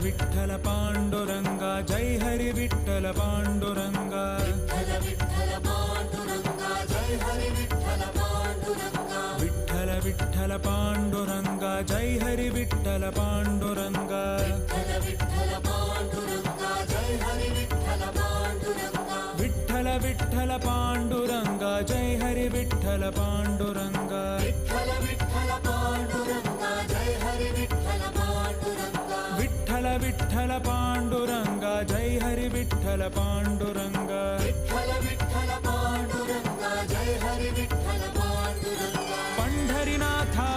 Vitthal Panduranga Jai Hari Vitthal Panduranga Vitthal Panduranga Jai Hari Vitthal Panduranga Vitthal Vitthal Panduranga Jai Hari Vitthal Panduranga Vitthal Panduranga Jai Hari Vitthal Panduranga Vitthal Vitthal Panduranga Jai Hari Vitthal Panduranga Vitthal Vitthal Panduranga Jai Hari Vitthal Panduranga Vitthal Vitthal Panduranga Jai Hari Vitthal Panduranga Vitthal Vitthal Panduranga Jai Hari Vitthal Panduranga Pandharinatha